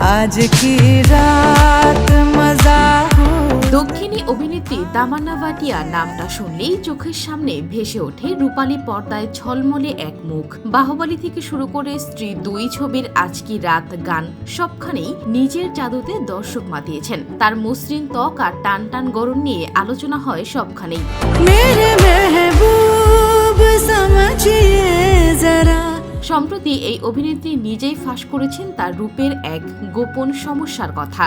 आज की रात मजा हो। দক্ষিণী অভিনেত্রী তামান্না ভাটিয়া নামটা শুনলেই চোখের সামনে ভেসে ওঠে রূপালী পর্দায় ঝলমলে এক মুখ। বাহুবলী থেকে শুরু করে স্ত্রী ২ ছবির আজ কি রাত গান সবখানেই নিজের জাদুতে দর্শক মাতিয়েছেন। তার মসৃণ ত্বক আর টান টান গড়ন নিয়ে আলোচনা হয় সবখানেই। मेरे महबूब समझिए जरा। সম্প্রতি এই অভিনেত্রী নিজেই ফাঁস করেছেন তার রূপের এক গোপন সমস্যার কথা,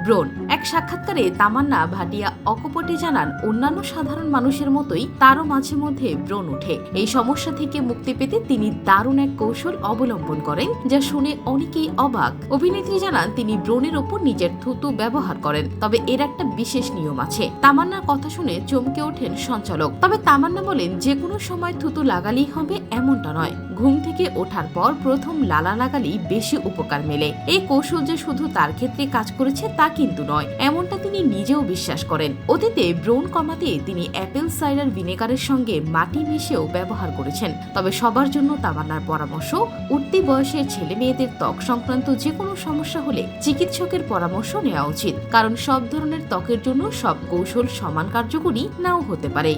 ব্রণ। এক সাক্ষাৎকারে তামান্না ভাটিয়া অকপটে জানান, অন্যান্য সাধারণ মানুষের মতোই তারও মাঝে মধ্যে ব্রণ ওঠে। এই সমস্যা থেকে মুক্তি পেতে তিনি দারুণ এক কৌশল অবলম্বন করেন, যা শুনে অনেকেই অবাক। অভিনেত্রী জানান তিনি ব্রণের ওপর নিজের থুতু ব্যবহার করেন, তবে এর একটা বিশেষ নিয়ম আছে। তামান্নার কথা শুনে চমকে ওঠেন সঞ্চালক। তবে তামান্না বলেন, যে কোনো সময় থুতু লাগালেই হবে এমনটা নয়। ঘুম থেকে ওঠার পর প্রথম লালা লাগালেই বেশি উপকার মেলে। এই কৌশল যে শুধু তার ক্ষেত্রে কাজ করেছে তা কিন্তু নয়, এমনটা তিনি নিজেও বিশ্বাস করেন। অতীতে ব্রণ কমাতে তিনি অ্যাপেল সাইডার ভিনেগারের সঙ্গে মাটি মিশিয়েও ব্যবহার করেছেন। তবে সবার জন্য তামান্নার পরামর্শ, উঠতি বয়সের ছেলে মেয়েদের ত্বক সংক্রান্ত যে কোনো সমস্যা হলে চিকিৎসকের পরামর্শ নেওয়া উচিত, কারণ সব ধরনের ত্বকের জন্য সব কৌশল সমান কার্যকরী নাও হতে পারে।